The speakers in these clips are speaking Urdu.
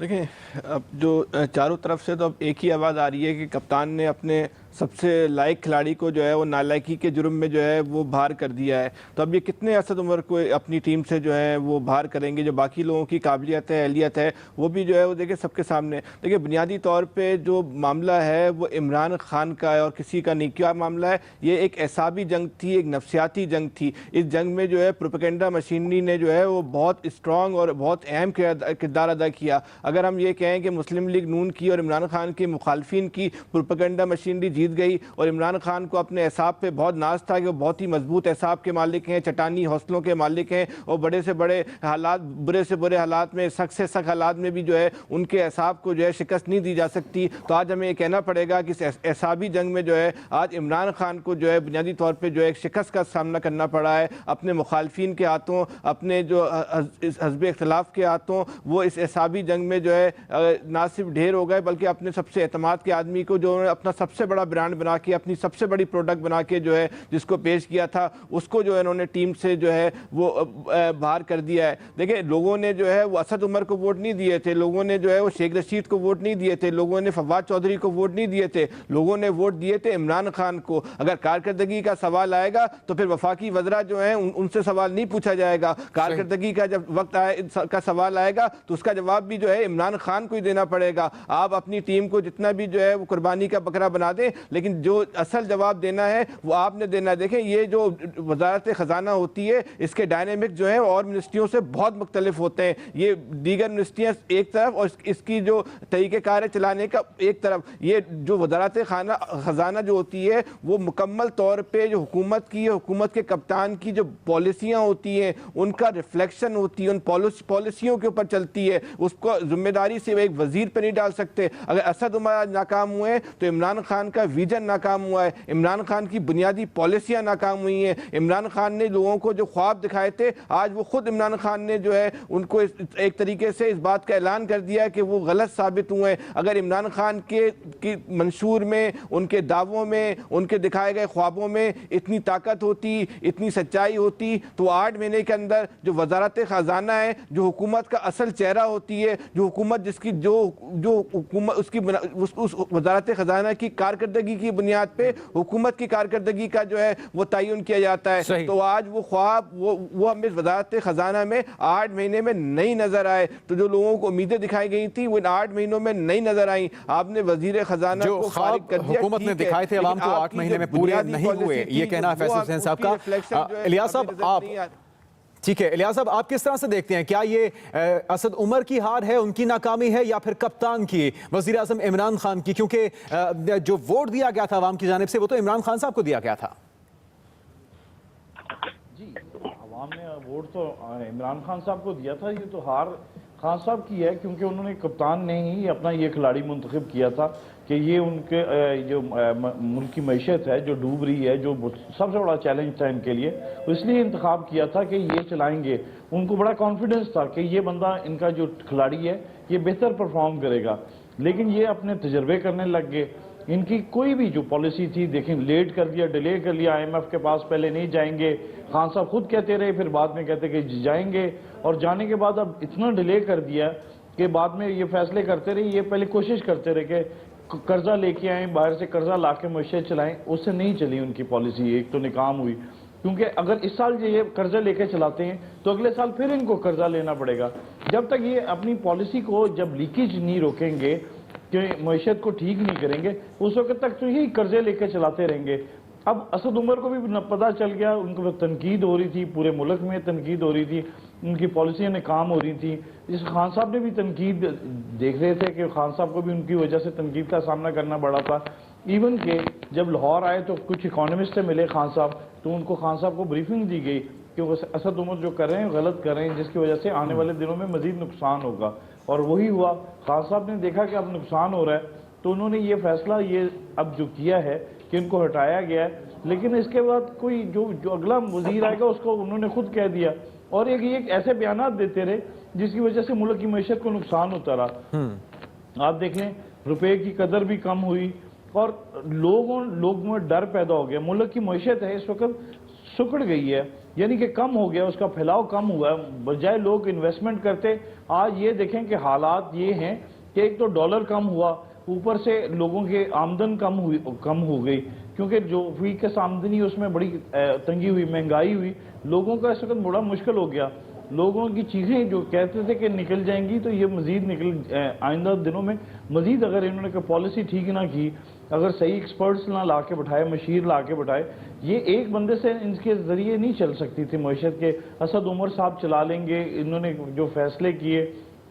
دیکھیں اب جو چاروں طرف سے تو اب ایک ہی آواز آ رہی ہے کہ کپتان نے اپنے سب سے لائق کھلاڑی کو جو ہے وہ نالائقی کے جرم میں جو ہے وہ باہر کر دیا ہے. تو اب یہ کتنے اسد عمر کو اپنی ٹیم سے جو ہے وہ باہر کریں گے؟ جو باقی لوگوں کی قابلیت ہے، اہلیت ہے، وہ بھی جو ہے وہ دیکھیں سب کے سامنے. دیکھیں بنیادی طور پہ جو معاملہ ہے وہ عمران خان کا ہے اور کسی کا نہیں. کیا معاملہ ہے؟ یہ ایک اعصابی جنگ تھی، ایک نفسیاتی جنگ تھی. اس جنگ میں جو ہے پروپیگنڈا مشینری نے جو ہے وہ بہت اسٹرانگ اور بہت اہم کردار ادا کیا. اگر ہم یہ کہیں کہ مسلم لیگ نون کی اور عمران خان کے مخالفین کی پروپیگنڈا مشینری جیت گئی اور عمران خان کو اپنے اعصاب پہ بہت ناز تھا کہ وہ بہت ہی مضبوط اعصاب کے مالک ہیں، چٹانی حوصلوں کے مالک ہیں اور بڑے سے بڑے حالات، برے سے برے حالات میں، سخت سے سخت حالات میں بھی جو ہے ان کے اعصاب کو جو ہے شکست نہیں دی جا سکتی. تو آج ہمیں یہ کہنا پڑے گا کہ اس اعصابی جنگ میں جو ہے آج عمران خان کو جو ہے بنیادی طور پہ جو ہے ایک شکست کا سامنا کرنا پڑا ہے اپنے مخالفین کے ہاتھوں، اپنے جو حزب اختلاف کے ہاتھوں. وہ اس اعصابی جنگ میں جو ہے نہ صرف ڈھیر ہو گئے بلکہ اپنے سب سے اعتماد کے آدمی کو جو اپنا سب سے بڑا برانڈ بنا کے، اپنی سب سے بڑی پروڈکٹ بنا کے جو ہے جس کو پیش کیا تھا، اس کو جو ہے انہوں نے ٹیم سے جو ہے وہ باہر کر دیا ہے. دیکھیں لوگوں نے جو ہے وہ اسد عمر کو ووٹ نہیں دیے تھے، لوگوں نے جو ہے وہ شیخ رشید کو ووٹ نہیں دیے تھے، لوگوں نے فواد چودھری کو ووٹ نہیں دیے تھے، لوگوں نے ووٹ دیے تھے عمران خان کو. اگر کارکردگی کا سوال آئے گا تو پھر وفاقی وزراء جو ہیں ان سے سوال نہیں پوچھا جائے گا. کارکردگی کا جب وقت کا سوال آئے گا تو اس کا جواب بھی جو ہے عمران خان کو ہی دینا پڑے گا. آپ اپنی ٹیم کو جتنا بھی جو ہے وہ قربانی کا بکرا بنا دیں لیکن جو اصل جواب دینا ہے وہ آپ نے دینا ہے. دیکھیں یہ جو وزارت خزانہ ہوتی ہے اس کے ڈائنامک جو ہے اور منسٹریوں سے بہت مختلف ہوتے ہیں. یہ دیگر منسٹریاں ایک طرف اور اس کی جو طریقہ کار ہے چلانے کا ایک طرف. یہ جو وزارت خزانہ جو ہوتی ہے وہ مکمل طور پہ جو حکومت کی، حکومت کے کپتان کی جو پالیسیاں ہوتی ہیں ان کا ریفلیکشن ہوتی ہے، ان پالیسیوں کے اوپر چلتی ہے. اس کو ذمہ داری سے ایک وزیر پہ نہیں ڈال سکتے. اگر اسد عمر آج ناکام ہوئے تو عمران خان کا ویژن ناکام ہوا ہے، عمران خان کی بنیادی پالیسیاں ناکام ہوئی ہیں. عمران خان نے لوگوں کو جو خواب دکھائے تھے آج وہ خود عمران خان نے جو ہے ان کو ایک طریقے سے اس بات کا اعلان کر دیا کہ وہ غلط ثابت ہوئے ہیں. اگر عمران خان کے منشور میں، ان کے دعووں میں، ان کے دکھائے گئے خوابوں میں اتنی طاقت ہوتی، اتنی سچائی ہوتی تو 8 مہینے کے اندر جو وزارت خزانہ ہے، جو حکومت کا اصل چہرہ ہوتی ہے، جو حکومت جس کی جو حکومت اس وزارت خزانہ کی کارکردگی کی بنیاد پہ حکومت کی کارکردگی کا جو ہے وہ تعین کیا جاتا ہے. تو آج وہ خواب وہ ہمیں وزارت خزانہ میں 8 مہینے میں نہیں نظر آئے. تو جو لوگوں کو امیدیں دکھائی گئی تھیں وہ ان 8 مہینوں میں نہیں نظر آئیں. آپ نے وزیر خزانہ کو فارغ کر دیا، حکومت نے دکھائے تھے عوام کو 8 مہینے میں پورے نہیں ہوئے، یہ کہنا ہے فیصل حسین صاحب کا. الیاس صاحب آپ ٹھیک ہے، الیاس صاحب آپ کس طرح سے دیکھتے ہیں؟ کیا یہ اسد عمر کی ہار ہے، ان کی ناکامی ہے، یا پھر کپتان کی، وزیر اعظم عمران خان کی؟ کیونکہ جو ووٹ دیا گیا تھا عوام کی جانب سے وہ تو عمران خان صاحب کو دیا گیا تھا. جی عوام نے ووٹ تو عمران خان صاحب کو دیا تھا. یہ تو ہار خان صاحب کی ہے کیونکہ انہوں نے کپتان نے ہی اپنا یہ کھلاڑی منتخب کیا تھا کہ یہ ان کے جو ملک کی معیشت ہے جو ڈوب رہی ہے، جو سب سے بڑا چیلنج تھا ان کے لیے، اس لیے انتخاب کیا تھا کہ یہ چلائیں گے. ان کو بڑا کانفیڈنس تھا کہ یہ بندہ، ان کا جو کھلاڑی ہے، یہ بہتر پرفارم کرے گا. لیکن یہ اپنے تجربے کرنے لگ گئے. ان کی کوئی بھی جو پالیسی تھی دیکھیں لیٹ کر دیا، ڈیلے کر لیا. IMF کے پاس پہلے نہیں جائیں گے، خان صاحب خود کہتے رہے، پھر بعد میں کہتے کہ جائیں گے، اور جانے کے بعد اب اتنا ڈیلے کر دیا کہ بعد میں یہ فیصلے کرتے رہے. یہ پہلے کوشش کرتے رہے کہ قرضہ لے کے آئیں، باہر سے قرضہ لا کے معیشت چلائیں. اس سے نہیں چلی ان کی پالیسی، ایک تو ناکام ہوئی. کیونکہ اگر اس سال یہ قرضہ لے کے چلاتے ہیں تو اگلے سال پھر ان کو قرضہ لینا پڑے گا. جب تک یہ اپنی پالیسی کو جب لیکیج نہیں روکیں گے کہ معیشت کو ٹھیک نہیں کریں گے، اس وقت تک تو یہی قرضے لے کے چلاتے رہیں گے. اب اسد عمر کو بھی پتہ چل گیا، ان کو تنقید ہو رہی تھی، پورے ملک میں تنقید ہو رہی تھی، ان کی پالیسیاں ناکام ہو رہی تھی. اس خان صاحب نے بھی تنقید دیکھ رہے تھے کہ خان صاحب کو بھی ان کی وجہ سے تنقید کا سامنا کرنا پڑا تھا. ایون کہ جب لاہور آئے تو کچھ اکانومسٹ سے ملے خان صاحب، تو ان کو خان صاحب کو بریفنگ دی گئی کہ اسد عمر جو کر رہے ہیں غلط کر رہے ہیں، جس کی وجہ سے آنے والے دنوں میں مزید نقصان ہوگا. اور وہی ہوا. خان صاحب نے دیکھا کہ اب نقصان ہو رہا ہے تو انہوں نے یہ فیصلہ یہ اب جو کیا ہے کہ ان کو ہٹایا گیا ہے. لیکن اس کے بعد کوئی جو اگلا وزیر آئے گا اس کو انہوں نے خود کہہ دیا، اور ایک ایسے بیانات دیتے رہے جس کی وجہ سے ملک کی معیشت کو نقصان ہوتا رہا. آپ دیکھیں روپے کی قدر بھی کم ہوئی اور لوگوں میں ڈر پیدا ہو گیا. ملک کی معیشت ہے اس وقت سکڑ گئی ہے، یعنی کہ کم ہو گیا، اس کا پھیلاؤ کم ہوا ہے، بجائے لوگ انویسٹمنٹ کرتے۔ آج یہ دیکھیں کہ حالات یہ ہیں کہ ایک تو ڈالر کم ہوا، اوپر سے لوگوں کے آمدن کم ہو گئی، کیونکہ جو فی کس آمدنی اس میں بڑی تنگی ہوئی، مہنگائی ہوئی، لوگوں کا اس وقت بڑا مشکل ہو گیا۔ لوگوں کی چیزیں جو کہتے تھے کہ نکل جائیں گی تو یہ مزید آئندہ دنوں میں مزید، اگر انہوں نے پالیسی ٹھیک نہ کی، اگر صحیح ایکسپرٹس نہ لا کے بٹھائے، مشیر لا کے بٹھائے، یہ ایک بندے سے ان کے ذریعے نہیں چل سکتی تھی معیشت کے۔ اسد عمر صاحب چلا لیں گے، انہوں نے جو فیصلے کیے،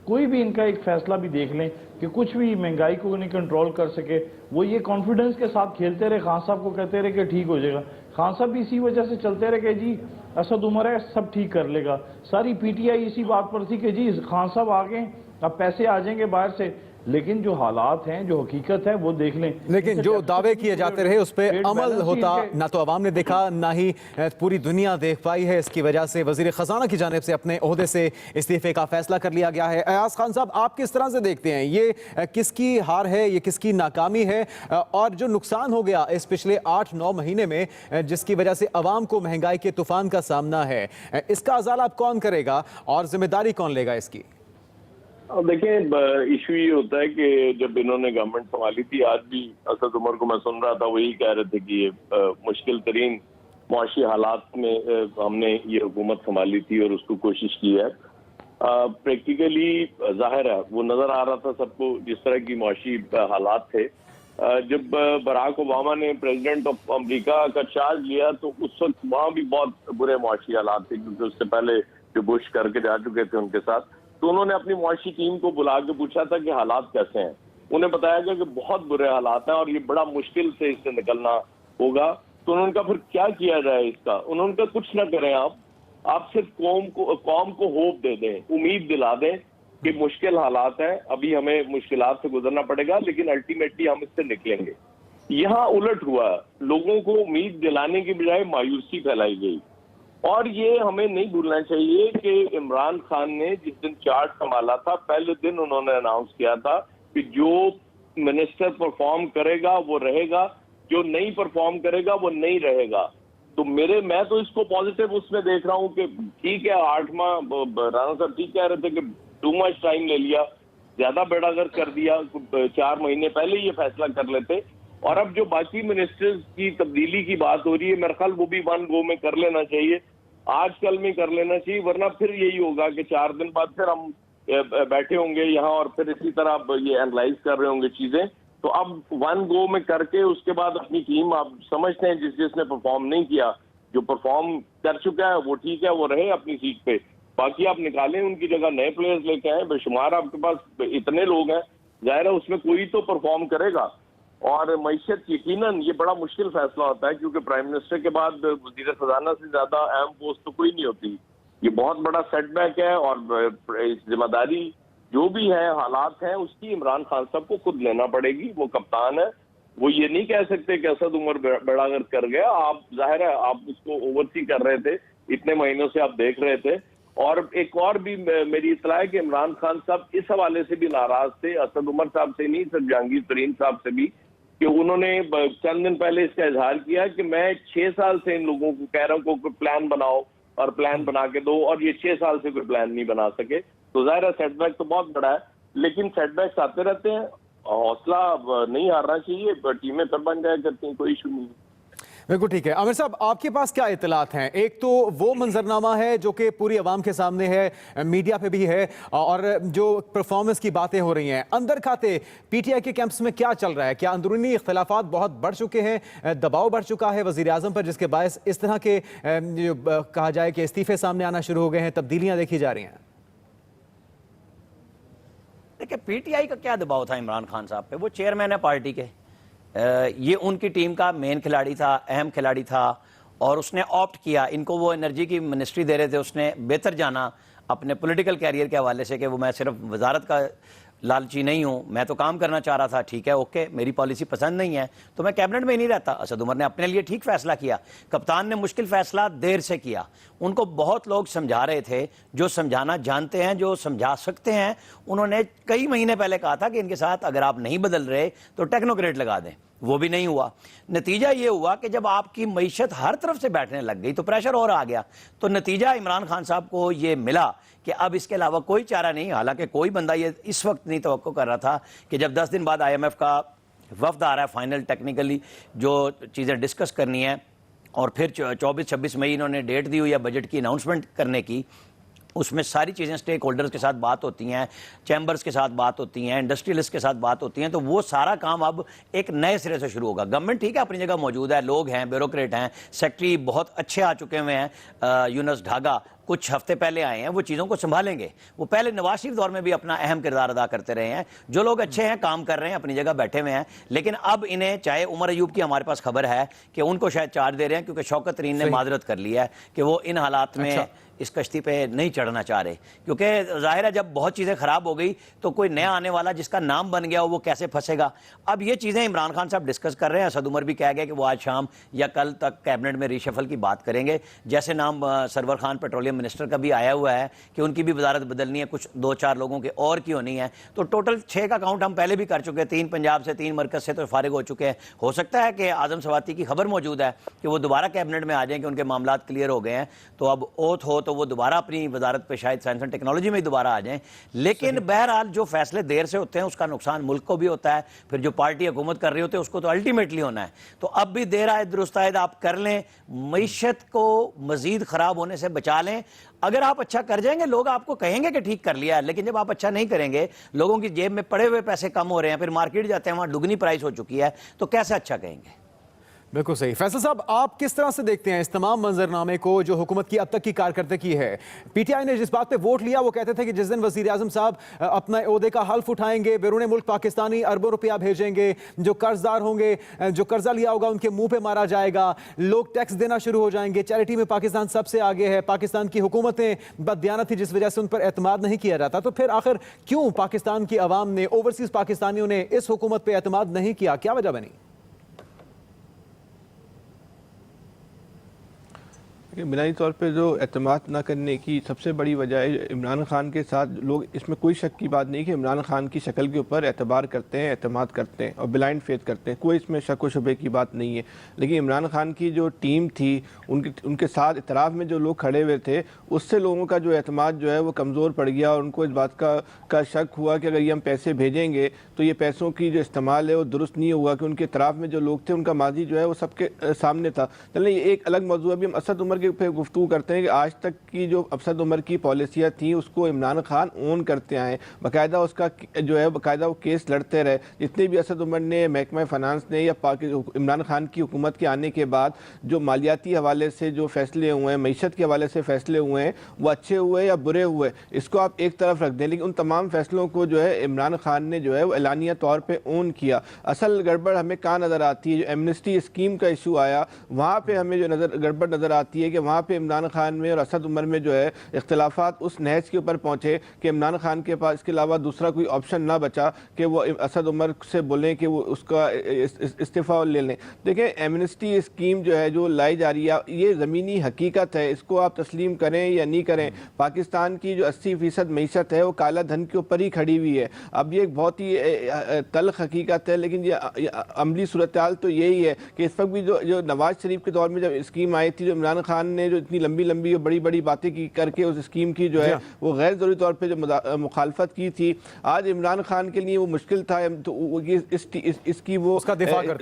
کوئی بھی ان کا ایک فیصلہ بھی دیکھ لیں کہ کچھ بھی مہنگائی کو نہیں کنٹرول کر سکے، وہ یہ کانفیڈنس کے ساتھ کھیلتے رہے، خان صاحب کو کہتے رہے کہ ٹھیک ہو جائے گا، خان صاحب بھی اسی وجہ سے چلتے رہے کہ جی اسد عمر ہے، سب ٹھیک کر لے گا۔ ساری پی ٹی آئی اسی بات پر تھی کہ جی خان صاحب آ گئے، اب پیسے آ جائیں گے باہر سے، لیکن جو حالات ہیں، جو حقیقت ہے وہ دیکھ لیں۔ لیکن جو دعوے کیے جاتے رہے اس پہ عمل ہوتا نہ تو عوام نے دیکھا، نہ ہی پوری دنیا دیکھ پائی ہے۔ اس کی وجہ سے وزیر خزانہ کی جانب سے اپنے عہدے سے استعفے کا فیصلہ کر لیا گیا ہے۔ ایاز خان صاحب، آپ کس طرح سے دیکھتے ہیں یہ کس کی ہار ہے، یہ کس کی ناکامی ہے، اور جو نقصان ہو گیا اس پچھلے 8-9 مہینے میں جس کی وجہ سے عوام کو مہنگائی کے طوفان کا سامنا ہے، اس کا ازالہ اب کون کرے گا اور ذمہ داری کون لے گا اس کی؟ دیکھیں، ایشو یہ ہوتا ہے کہ جب انہوں نے گورنمنٹ سنبھالی تھی، آج بھی اسد عمر کو میں سن رہا تھا، وہی کہہ رہے تھے کہ یہ مشکل ترین معاشی حالات میں ہم نے یہ حکومت سنبھالی تھی اور اس کو کوشش کی ہے۔ پریکٹیکلی ظاہر ہے، وہ نظر آ رہا تھا سب کو جس طرح کی معاشی حالات تھے۔ جب براک اوباما نے پریزیڈنٹ آف امریکہ کا چارج لیا تو اس وقت وہاں بھی بہت برے معاشی حالات تھے، کیونکہ اس سے پہلے جو بش کر کے جا چکے تھے ان کے ساتھ، تو انہوں نے اپنی معاشی ٹیم کو بلا کے پوچھا تھا کہ حالات کیسے ہیں۔ انہیں بتایا گیا کہ بہت برے حالات ہیں اور یہ بڑا مشکل سے اس سے نکلنا ہوگا۔ تو انہوں نے کہا پھر کیا کیا جائے اس کا؟ انہوں نے کہا کچھ نہ کریں، آپ صرف قوم کو ہوپ دے دیں، امید دلا دیں کہ مشکل حالات ہیں، ابھی ہمیں مشکلات سے گزرنا پڑے گا لیکن الٹیمیٹلی ہم اس سے نکلیں گے۔ یہاں الٹ ہوا، لوگوں کو امید دلانے کی بجائے مایوسی پھیلائی گئی۔ اور یہ ہمیں نہیں بھولنا چاہیے کہ عمران خان نے جس دن چارج سنبھالا تھا، پہلے دن انہوں نے اناؤنس کیا تھا کہ جو منسٹر پرفارم کرے گا وہ رہے گا، جو نہیں پرفارم کرے گا وہ نہیں رہے گا۔ تو میں تو اس کو پازیٹیو اس میں دیکھ رہا ہوں کہ ٹھیک ہے، 8 ماہ رانا صاحب ٹھیک کہہ رہے تھے کہ ٹو مچ ٹائم لے لیا، زیادہ بیڑا گرد کر دیا، 4 مہینے پہلے یہ فیصلہ کر لیتے۔ اور اب جو باقی منسٹرز کی تبدیلی کی بات ہو رہی ہے، میرے خیال وہ بھی 1 گو میں کر لینا چاہیے، آج کل میں کر لینا چاہیے، ورنہ پھر یہی ہوگا کہ 4 دن بعد پھر ہم بیٹھے ہوں گے یہاں اور پھر اسی طرح یہ اینالائز کر رہے ہوں گے چیزیں۔ تو اب 1 گو میں کر کے اس کے بعد اپنی ٹیم آپ سمجھتے ہیں جس نے پرفارم نہیں کیا، جو پرفارم کر چکا ہے وہ ٹھیک ہے، وہ رہے اپنی سیٹ پہ، باقی آپ نکالیں ان کی جگہ نئے پلیئرز لے کے آئیں۔ بے شمار آپ کے پاس اتنے لوگ ہیں، ظاہر ہے اس میں کوئی تو پرفارم کرے گا۔ اور معیشت یقیناً یہ بڑا مشکل فیصلہ ہوتا ہے، کیونکہ پرائم منسٹر کے بعد وزیر خزانہ سے زیادہ اہم پوسٹ تو کوئی نہیں ہوتی۔ یہ بہت بڑا سیٹ بیک ہے اور ذمہ داری جو بھی ہے، حالات ہیں، اس کی عمران خان صاحب کو خود لینا پڑے گی۔ وہ کپتان ہے، وہ یہ نہیں کہہ سکتے کہ اسد عمر بیڑا گرد کر گیا۔ آپ ظاہر ہے آپ اس کو اوورسی کر رہے تھے، اتنے مہینوں سے آپ دیکھ رہے تھے۔ اور ایک اور بھی میری اطلاع ہے کہ عمران خان صاحب اس حوالے سے بھی ناراض تھے، اسد عمر صاحب سے نہیں، صرف جہانگیر ترین صاحب سے بھی، کہ انہوں نے چند دن پہلے اس کا اظہار کیا کہ میں 6 سال سے ان لوگوں کو کہہ رہا ہوں کہ کوئی پلان بناؤ اور پلان بنا کے دو، اور یہ 6 سال سے کوئی پلان نہیں بنا سکے۔ تو ظاہر ہے سیٹ بیک تو بہت بڑا ہے، لیکن سیٹ بیکس آتے رہتے ہیں، حوصلہ نہیں ہارنا چاہیے، ٹیمیں پھر بن جایا کرتی ہیں، کوئی ایشو نہیں ہے۔ بالکل ٹھیک ہے۔ عامر صاحب، آپ کے پاس کیا اطلاعات ہیں؟ ایک تو وہ منظرنامہ ہے جو کہ پوری عوام کے سامنے ہے، میڈیا پہ بھی ہے، اور جو پرفارمنس کی باتیں ہو رہی ہیں، اندر کھاتے پی ٹی آئی کے کیمپس میں کیا چل رہا ہے؟ کیا اندرونی اختلافات بہت بڑھ چکے ہیں، دباؤ بڑھ چکا ہے وزیر اعظم پر، جس کے باعث اس طرح کے کہا جائے کہ استعفے سامنے آنا شروع ہو گئے ہیں، تبدیلیاں دیکھی جا رہی ہیں؟ دیکھیں، پی ٹی آئی کا کیا دباؤ تھا عمران خان صاحب پہ؟ وہ چیئرمین ہے پارٹی کے، یہ ان کی ٹیم کا مین کھلاڑی تھا، اہم کھلاڑی تھا، اور اس نے آپٹ کیا، ان کو وہ انرجی کی منسٹری دے رہے تھے، اس نے بہتر جانا اپنے پولیٹیکل کیریئر کے حوالے سے کہ وہ میں صرف وزارت کا لالچی نہیں ہوں، میں تو کام کرنا چاہ رہا تھا، ٹھیک ہے اوکے، میری پالیسی پسند نہیں ہے تو میں کیبنٹ میں ہی نہیں رہتا۔ اسد عمر نے اپنے لیے ٹھیک فیصلہ کیا، کپتان نے مشکل فیصلہ دیر سے کیا، ان کو بہت لوگ سمجھا رہے تھے، جو سمجھانا جانتے ہیں، جو سمجھا سکتے ہیں، انہوں نے کئی مہینے پہلے کہا تھا کہ ان کے ساتھ اگر آپ نہیں بدل رہے تو ٹیکنوکریٹ لگا دیں۔ وہ بھی نہیں ہوا. نتیجہ یہ ہوا کہ جب آپ کی معیشت ہر طرف سے بیٹھنے لگ گئی تو پریشر اور آ گیا. تو نتیجہ عمران خان صاحب کو یہ ملا کہ اب اس کے علاوہ کوئی چارہ نہیں. حالانکہ کوئی بندہ یہ اس وقت نہیں توقع کر رہا تھا کہ جب 10 دن بعد IMF کا وفد آ رہا ہے فائنل ٹیکنیکلی جو چیزیں ڈسکس کرنی ہیں, اور پھر 24-26 مئی انہوں نے ڈیٹ دی ہوئی ہے بجٹ کی اناؤنسمنٹ کرنے کی, اس میں ساری چیزیں سٹیک ہولڈرز کے ساتھ بات ہوتی ہیں, چیمبرز کے ساتھ بات ہوتی ہیں, انڈسٹریلسٹ کے ساتھ بات ہوتی ہیں. تو وہ سارا کام اب ایک نئے سرے سے شروع ہوگا. گورنمنٹ ٹھیک ہے اپنی جگہ موجود ہے, لوگ ہیں, بیوروکریٹ ہیں, سیکٹری بہت اچھے آ چکے ہوئے ہیں, یونس ڈھاگا کچھ ہفتے پہلے آئے ہیں, وہ چیزوں کو سنبھالیں گے. وہ پہلے نواز شریف دور میں بھی اپنا اہم کردار ادا کرتے رہے ہیں. جو لوگ اچھے ہیں, کام کر رہے ہیں, اپنی جگہ بیٹھے ہوئے ہیں. لیکن اب انہیں, چاہے عمر ایوب کی ہمارے پاس خبر ہے کہ ان کو شاید چارج دے رہے ہیں کیونکہ شوکت ترین نے معذرت کر لی ہے کہ وہ ان حالات میں اس کشتی پہ نہیں چڑھنا چاہ رہے, کیونکہ ظاہر ہے جب بہت چیزیں خراب ہو گئی تو کوئی نیا آنے والا جس کا نام بن گیا وہ کیسے پھنسے گا. اب یہ چیزیں عمران خان صاحب ڈسکس کر رہے ہیں. اسد عمر بھی کہہ گیا کہ وہ آج شام یا کل تک کیبنٹ میں ریشفل کی بات کریں گے. جیسے نام سرور خان پیٹرولیم منسٹر کا بھی آیا ہوا ہے کہ ان کی بھی وزارت بدلنی ہے, کچھ 2-4 لوگوں کے اور کی ہونی ہے. تو ٹوٹل 6 کا کاؤنٹ ہم پہلے بھی کر چکے ہیں, 3 پنجاب سے, 3 مرکز سے تو فارغ ہو چکے ہیں. ہو سکتا ہے کہ اعظم سواتی کی خبر موجود ہے کہ وہ دوبارہ کیبنٹ میں آ جائیں کہ ان کے معاملات کلیئر ہو گئے ہیں, تو اب اوتھ ہو تو وہ دوبارہ اپنی وزارت پہ شاید سائنس اینڈ ٹیکنالوجی میں ہی دوبارہ آ جائیں. لیکن بہرحال جو فیصلے دیر سے ہوتے ہیں اس کا نقصان ملک کو بھی ہوتا ہے, پھر جو پارٹی حکومت کر رہی ہوتی ہے اس کو تو الٹیمیٹلی ہونا ہے. تو اب بھی دیر آئے درست آئے آپ کر لیں, معیشت کو مزید خراب ہونے سے بچا لیں. اگر آپ اچھا کر جائیں گے لوگ آپ کو کہیں گے کہ ٹھیک کر لیا ہے, لیکن جب آپ اچھا نہیں کریں گے, لوگوں کی جیب میں پڑے ہوئے پیسے کم ہو رہے ہیں, پھر مارکیٹ جاتے ہیں وہاں دگنی پرائس ہو چکی ہے, تو کیسے اچھا کہیں گے. بالکل صحیح. فیصل صاحب, آپ کس طرح سے دیکھتے ہیں اس تمام منظرنامے کو جو حکومت کی اب تک کی کارکردگی ہے؟ پی ٹی آئی نے جس بات پہ ووٹ لیا وہ کہتے تھے کہ جس دن وزیر اعظم صاحب اپنا عہدے کا حلف اٹھائیں گے, بیرون ملک پاکستانی اربوں روپیہ بھیجیں گے, جو قرض دار ہوں گے, جو قرضہ لیا ہوگا ان کے منہ پہ مارا جائے گا, لوگ ٹیکس دینا شروع ہو جائیں گے, چیریٹی میں پاکستان سب سے آگے ہے, پاکستان کی حکومتیں بددیانت تھی جس وجہ سے ان پر اعتماد نہیں کیا جاتا. تو پھر آخر کیوں پاکستان کی عوام نے, اوورسیز پاکستانیوں نے اس حکومت پہ اعتماد نہیں کیا؟ کیا وجہ بنی؟ بنیادی طور پہ جو اعتماد نہ کرنے کی سب سے بڑی وجہ ہے عمران خان کے ساتھ لوگ, اس میں کوئی شک کی بات نہیں کہ عمران خان کی شکل کے اوپر اعتبار کرتے ہیں, اعتماد کرتے ہیں اور بلائنڈ فیتھ کرتے ہیں, کوئی اس میں شک و شبے کی بات نہیں ہے. لیکن عمران خان کی جو ٹیم تھی, ان کے ساتھ اطراف میں جو لوگ کھڑے ہوئے تھے, اس سے لوگوں کا جو اعتماد جو ہے وہ کمزور پڑ گیا, اور ان کو اس بات کا شک ہوا کہ اگر یہ ہم پیسے بھیجیں گے تو یہ پیسوں کی جو استعمال ہے وہ درست نہیں ہوا, کہ ان کے اطراف میں جو لوگ تھے ان کا ماضی جو ہے وہ سب کے سامنے تھا. چلیں یہ ایک الگ موضوع ہے. ابھی ہم اسد عمر پہ گفتگو کرتے ہیں کہ آج تک کی جو اسد عمر کی پالیسیاں تھیں اس کو عمران خان اون کرتے آئے, باقاعدہ اس کا جو ہے باقاعدہ وہ کیس لڑتے رہے. جتنے بھی اسد عمر نے, محکمہ فنانس نے, یا عمران خان کی حکومت کے آنے کے بعد جو مالیاتی حوالے سے جو فیصلے ہوئے ہیں, معیشت کے حوالے سے فیصلے ہوئے ہیں, وہ اچھے ہوئے یا برے ہوئے, اس کو آپ ایک طرف رکھ دیں, لیکن ان تمام فیصلوں کو جو ہے عمران خان نے جو ہے وہ اعلانیہ طور پہ اون کیا. اصل گڑبڑ ہمیں کہاں نظر آتی ہے؟ جو ایمنسٹی اسکیم کا ایشو آیا وہاں پہ ہمیں جو گڑبڑ نظر آتی ہے کہ وہاں پہ عمران خان میں اور اسد عمر میں جو ہے اختلافات اس نہج کے اوپر پہنچے کہ عمران خان کے پاس اس کے علاوہ دوسرا کوئی آپشن نہ بچا کہ وہ اسد عمر سے بولیں کہ وہ اس کا استعفیٰ لے لیں. دیکھیں ایمنسٹی اسکیم جو ہے جو لائی جا رہی ہے, یہ زمینی حقیقت ہے, اس کو آپ تسلیم کریں یا نہیں کریں. پاکستان کی جو 80% معیشت ہے وہ کالا دھن کے اوپر ہی کھڑی ہوئی ہے. اب یہ ایک بہت ہی تلخ حقیقت ہے, لیکن یہ عملی صورتحال تو یہی ہے کہ اس وقت بھی جو نواز شریف کے دور میں جب اسکیم آئی تھی, جو عمران خان نے جو اتنی لمبی اور بڑی باتیں کر کے اس اسکیم کی جو ہے وہ غیر ضروری طور پہ جو مخالفت کی تھی, آج عمران خان کے لیے وہ مشکل تھا. تو اس کی وہ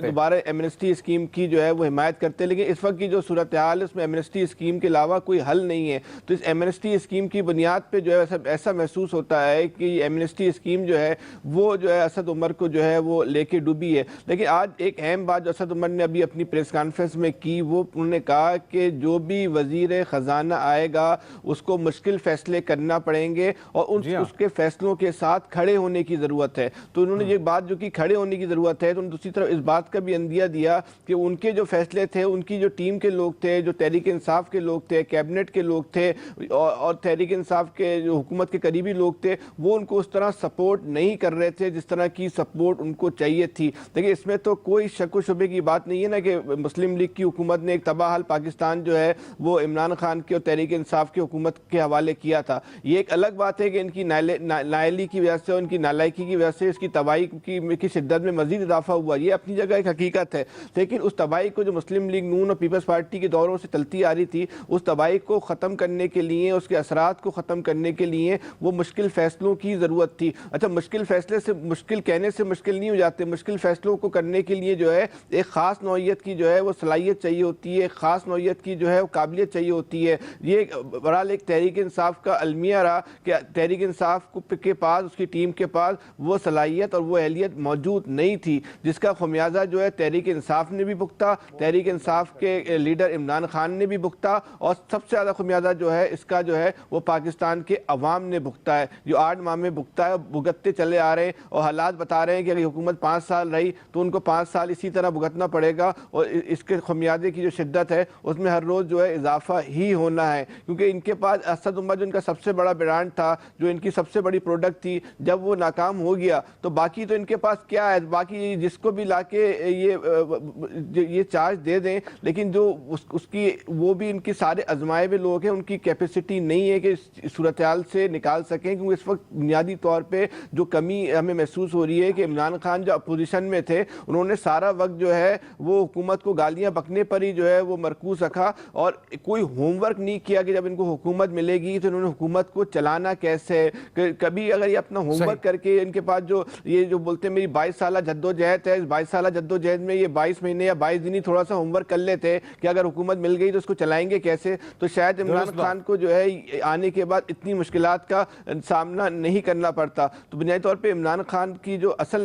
دوبارہ ایمنسٹی اسکیم کی جو ہے وہ حمایت کرتے, لیکن اس وقت کی جو صورتحال ہے اس میں ایمنسٹی اسکیم کے علاوہ کوئی حل نہیں ہے. تو اس ایمنسٹی اسکیم کی بنیاد پہ جو ہے ایسا محسوس ہوتا ہے کہ یہ ایمنسٹی اسکیم جو ہے وہ جو ہے اسد عمر کو جو ہے وہ لے کے ڈوبی ہے. لیکن آج ایک اہم بات جو اسد عمر نے ابھی اپنی پریس کانفرنس میں کی, وہ انہوں نے کہا کہ جو بھی وزیر خزانہ آئے گا اس کو مشکل فیصلے کرنا پڑیں گے اور اس کے فیصلوں کے ساتھ کھڑے ہونے کی ضرورت ہے. تو انہوں نے یہ بات جو کہ کھڑے ہونے کی ضرورت ہے, تو انہوں نے دوسری طرف اس بات کا بھی اندیہ دیا کہ ان کے جو فیصلے تھے, ان کی جو ٹیم کے لوگ تھے, جو تحریک انصاف کے لوگ تھے, کیبنٹ کے لوگ تھے اور تحریک انصاف کے جو حکومت کے قریبی لوگ تھے, وہ ان کو اس طرح سپورٹ نہیں کر رہے تھے جس طرح کی سپورٹ ان کو چاہیے تھی. لیکن اس میں تو کوئی شک و شبے کی بات نہیں ہے نا کہ مسلم لیگ کی حکومت نے ایک تباہ حال پاکستان جو ہے وہ عمران خان کے اور تحریک انصاف کی حکومت کے حوالے کیا تھا۔ یہ ایک الگ بات ہے کہ ان کی نااہلی کی وجہ سے اور ان کی نالائکی کی وجہ سے اس کی تباہی کی شدت میں مزید اضافہ ہوا، یہ اپنی جگہ ایک حقیقت ہے، لیکن اس تباہی کو جو مسلم لیگ نون اور پیپلز پارٹی کے دوروں سے چلتی آ رہی تھی، اس تباہی کو ختم کرنے کے لیے، اس کے اثرات کو ختم کرنے کے لیے وہ مشکل فیصلوں کی ضرورت تھی۔ اچھا، مشکل فیصلے سے مشکل کہنے سے مشکل نہیں ہو جاتے، مشکل فیصلوں کو کرنے کے لیے جو ہے ایک خاص نوعیت کی جو ہے وہ صلاحیت چاہیے ہوتی ہے، ایک خاص نوعیت کی جو ہے وہ قابلیت چاہیے ہوتی ہے۔ یہ بہرحال ایک تحریک انصاف کا المیہ رہا کہ تحریک انصاف کے پاس، اس کی ٹیم کے پاس وہ صلاحیت اور وہ اہلیت موجود نہیں تھی، جس کا خمیازہ جو ہے تحریک انصاف نے بھی بھگتا، تحریک انصاف کے لیڈر عمران خان نے بھی بھگتا، اور سب سے زیادہ خمیازہ جو ہے اس کا جو ہے وہ پاکستان کے عوام نے بھگتا ہے، جو 8 ماہ میں بھگتا ہے، بھگتتے چلے آ رہے ہیں، اور حالات بتا رہے ہیں کہ اگر حکومت 5 سال رہی تو ان کو 5 سال اسی طرح بھگتنا پڑے گا، اور اس کے خمیازے کی جو شدت ہے اس میں ہر روز جو ہے اضافہ ہی ہونا ہے، کیونکہ ان کے پاس اسد عمر جو ان کا سب سے بڑا برانڈ تھا، جو ان کی سب سے بڑی پروڈکٹ تھی، جب وہ ناکام ہو گیا تو باقی تو ان کے پاس کیا ہے، باقی جس کو بھی لا کے یہ چارج دے دیں، لیکن جو اس کی وہ بھی ان کے سارے آزمائے ہوئے لوگ ہیں، ان کی کیپیسٹی نہیں ہے کہ اس صورتحال سے نکال سکیں، کیونکہ اس وقت بنیادی طور پہ جو کمی ہمیں محسوس ہو رہی ہے کہ عمران خان جو اپوزیشن میں تھے انہوں نے سارا وقت جو ہے وہ حکومت کو گالیاں بکنے پر ہی جو ہے وہ مرکوز رکھا، اور کوئی ہوم ورک نہیں کیا کہ جب ان کو حکومت ملے گی تو انہوں نے حکومت کو چلانا کیسے ہے۔ کبھی اگر یہ اپنا ہوم ورک کر کے ان کے پاس یہ جو بولتے ہیں میری 22 سالہ جدوجہد ہے، اس 22 سالہ جدوجہد میں یہ 22 مہینے یا 22 دن ہی تھوڑا سا ہوم ورک کر لیتے کہ اگر حکومت مل گئی تو اس کو چلائیں گے کیسے، تو شاید عمران خان کو جو ہے آنے کے بعد اتنی مشکلات کا سامنا نہیں کرنا پڑتا۔ تو بنیادی طور پہ عمران خان کی جو اصل